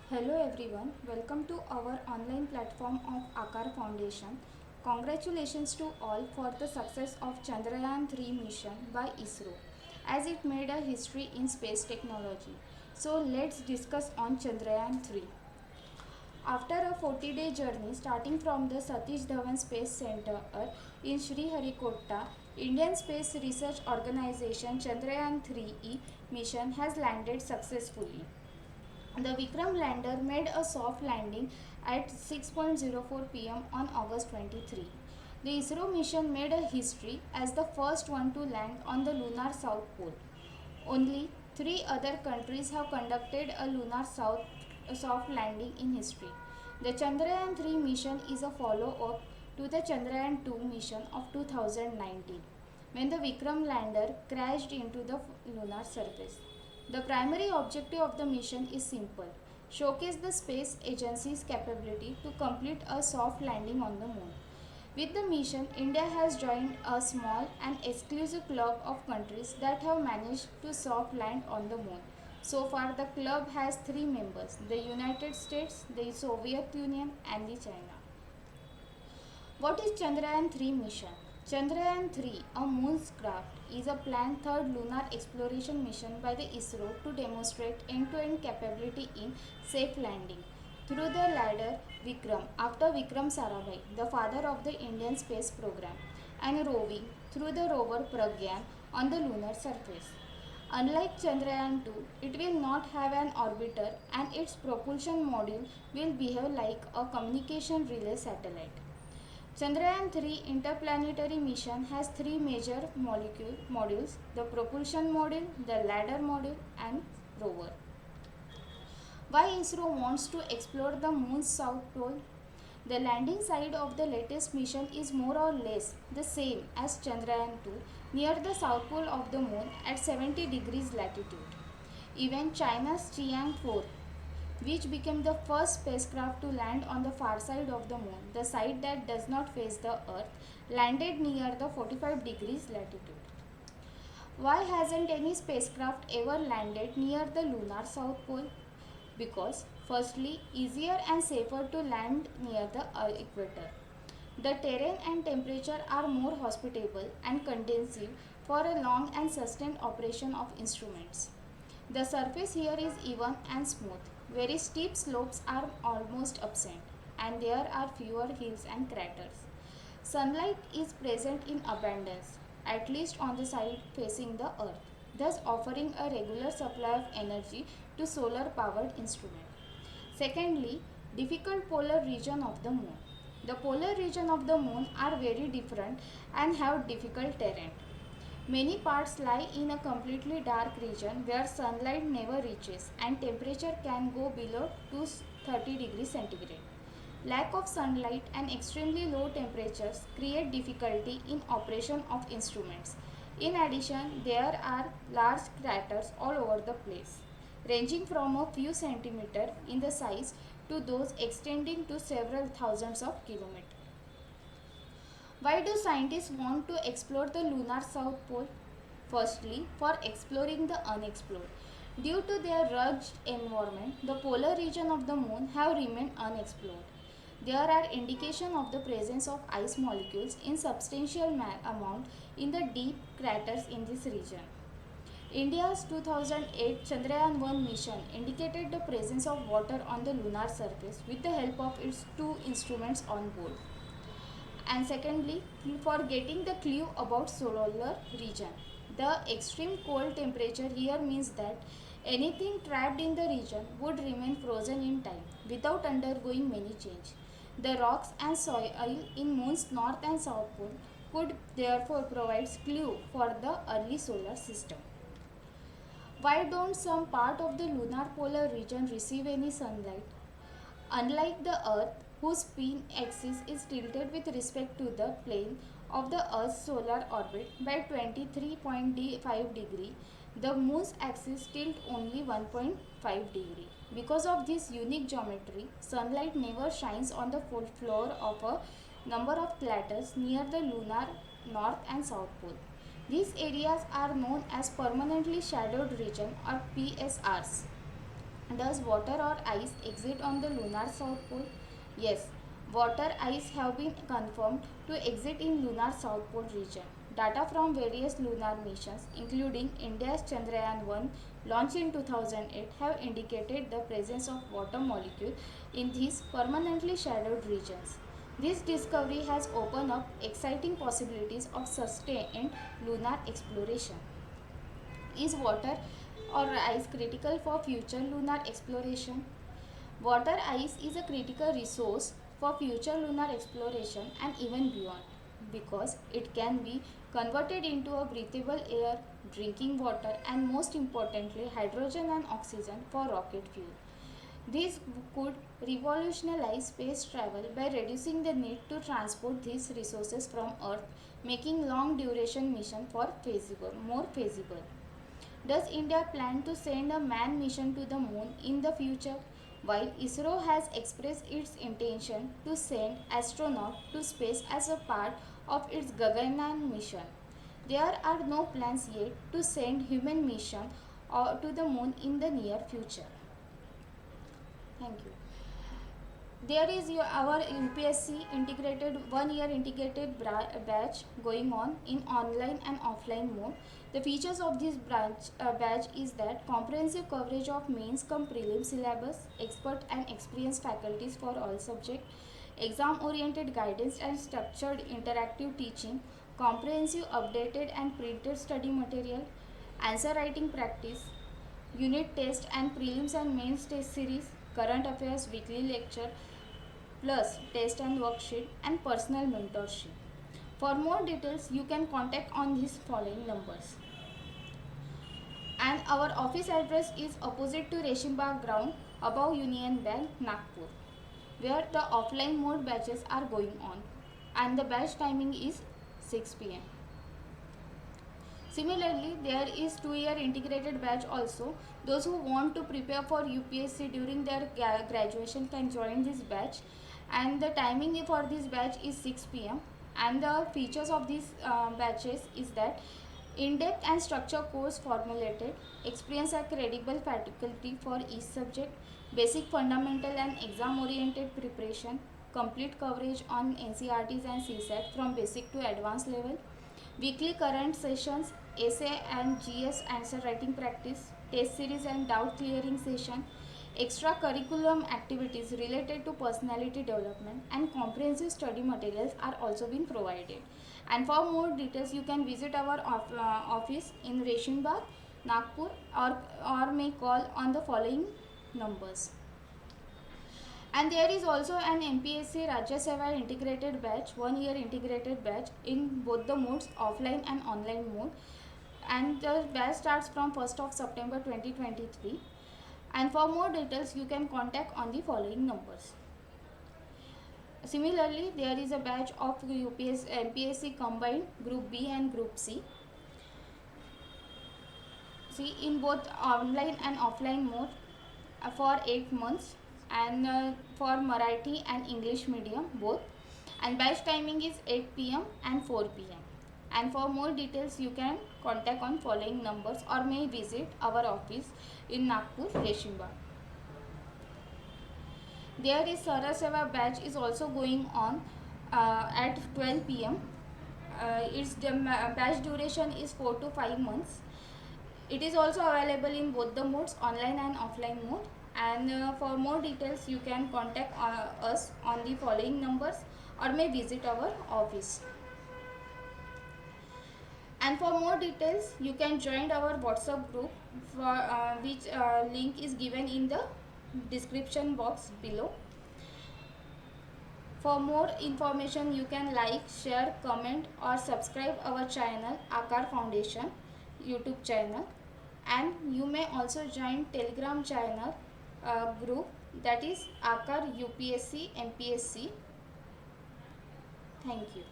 Hello everyone, welcome to our online platform of Akar Foundation. Congratulations to all for the success of Chandrayaan 3 mission by ISRO as it made a history in space technology. So let's discuss on Chandrayaan 3. After a 40-day journey starting from the Satish Dhawan Space Center in Sriharikota, Indian Space Research Organization Chandrayaan 3E mission has landed successfully. The Vikram lander made a soft landing at 6:04 pm on August 23. The ISRO mission made a history as the first one to land on the lunar south pole. Only three other countries have conducted a soft landing in history. The Chandrayaan 3 mission is a follow-up to the Chandrayaan 2 mission of 2019 when the Vikram lander crashed into the lunar surface. The primary objective of the mission is simple: showcase the space agency's capability to complete a soft landing on the moon. With the mission, India has joined a small and exclusive club of countries that have managed to soft land on the moon. So far, the club has three members: the United States, the Soviet Union, and the China. What is Chandrayaan 3 mission? Chandrayaan 3, a moonscraft, is a planned third lunar exploration mission by the ISRO to demonstrate end-to-end capability in safe landing through the lander Vikram after Vikram Sarabhai, the father of the Indian space program, and roving through the rover Pragyan on the lunar surface. Unlike Chandrayaan 2, it will not have an orbiter and its propulsion module will behave like a communication relay satellite. Chandrayaan 3 interplanetary mission has three major modules: the propulsion module, the lander module, and rover. Why ISRO wants to explore the moon's south pole? The landing site of the latest mission is more or less the same as Chandrayaan 2 near the south pole of the moon at 70 degrees latitude. Even China's Chiang 4, which became the first spacecraft to land on the far side of the moon, the side that does not face the earth, landed near the 45 degrees latitude. Why hasn't any spacecraft ever landed near the lunar south pole? Because firstly, easier and safer to land near the equator. The terrain and temperature are more hospitable and conducive for a long and sustained operation of instruments. The surface here is even and smooth. Very steep slopes are almost absent, and there are fewer hills and craters. Sunlight is present in abundance, at least on the side facing the earth, thus offering a regular supply of energy to solar powered instruments. Secondly, difficult polar region of the moon. The polar region of the moon are very different and have difficult terrain. Many parts lie in a completely dark region where sunlight never reaches and temperature can go below 230 degrees centigrade. Lack of sunlight and extremely low temperatures create difficulty in operation of instruments. In addition, there are large craters all over the place, ranging from a few centimeters in the size to those extending to several thousands of kilometers. Why do scientists want to explore the lunar south pole? Firstly, for exploring the unexplored. Due to their rugged environment, the polar region of the moon have remained unexplored. There are indications of the presence of ice molecules in substantial amount in the deep craters in this region. India's 2008 Chandrayaan 1 mission indicated the presence of water on the lunar surface with the help of its two instruments on board. And secondly, for getting the clue about solar region. The extreme cold temperature here means that anything trapped in the region would remain frozen in time without undergoing many change. The rocks and soil in moon's north and south pole could therefore provide clue for the early solar system. Why don't some part of the lunar polar region receive any sunlight? Unlike the Earth, whose spin axis is tilted with respect to the plane of the Earth's solar orbit by 23.5 degree, the Moon's axis tilts only 1.5 degree. Because of this unique geometry, sunlight never shines on the full floor of a number of craters near the lunar north and south pole. These areas are known as permanently shadowed region or PSRs. Does water or ice exist on the lunar south pole? Yes, water ice have been confirmed to exist in lunar south pole region. Data from various lunar missions, including India's Chandrayaan-1 launched in 2008, have indicated the presence of water molecule in these permanently shadowed regions. This discovery has opened up exciting possibilities of sustained lunar exploration. Is water or ice critical for future lunar exploration? Water ice is a critical resource for future lunar exploration and even beyond because it can be converted into a breathable air, drinking water, and most importantly, hydrogen and oxygen for rocket fuel. This could revolutionize space travel by reducing the need to transport these resources from Earth, making long duration mission more feasible. Does India plan to send a manned mission to the moon in the future? While ISRO has expressed its intention to send astronauts to space as a part of its Gaganyaan mission, there are no plans yet to send human mission to the moon in the near future. Thank you. There is our UPSC integrated 1 year integrated batch going on in online and offline mode. The features of this batch is that comprehensive coverage of mains cum prelim syllabus, expert and experienced faculties for all subjects, exam oriented guidance and structured interactive teaching, comprehensive updated and printed study material, answer writing practice, unit test and prelims and mains test series, current affairs weekly lecture, plus test and worksheet and personal mentorship. For more details, you can contact on these following numbers. And our office address is opposite to Reshim ground above Union Bank, Nagpur, where the offline mode batches are going on and the batch timing is 6 pm. Similarly, there is 2 year integrated batch also. Those who want to prepare for UPSC during their graduation can join this batch, and the timing for this batch is 6 pm. And the features of these batches is that in-depth and structured course formulated, experience and credible faculty for each subject, basic fundamental and exam oriented preparation, complete coverage on NCRTs and CSAT from basic to advanced level, weekly current sessions, essay and GS answer writing practice, test series and doubt clearing session, extracurriculum activities related to personality development, and comprehensive study materials are also being provided. And for more details, you can visit our office in Reshim Bagh, Nagpur, or may call on the following numbers. And there is also an MPSC Rajya Seva integrated batch, 1 year integrated batch in both the modes, offline and online mode. And the batch starts from 1st of September 2023. And for more details, you can contact on the following numbers. Similarly, there is a batch of MPSC combined Group B and Group C. See, in both online and offline mode for 8 months, and for Marathi and English medium both, and batch timing is 8 pm and 4 pm. And for more details, you can contact on following numbers or may visit our office in Nagpur, Reshim Bagh. There is Sarah Seva batch is also going on at 12 pm. Its batch duration is 4 to 5 months. It is also available in both the modes, online and offline mode. And for more details, you can contact us on the following numbers or may visit our office. And for more details, you can join our WhatsApp group, for which link is given in the description box below. For more information, you can like, share, comment or subscribe our channel Aakaar Foundation YouTube channel. And you may also join Telegram channel group, that is Aakaar UPSC MPSC. Thank you.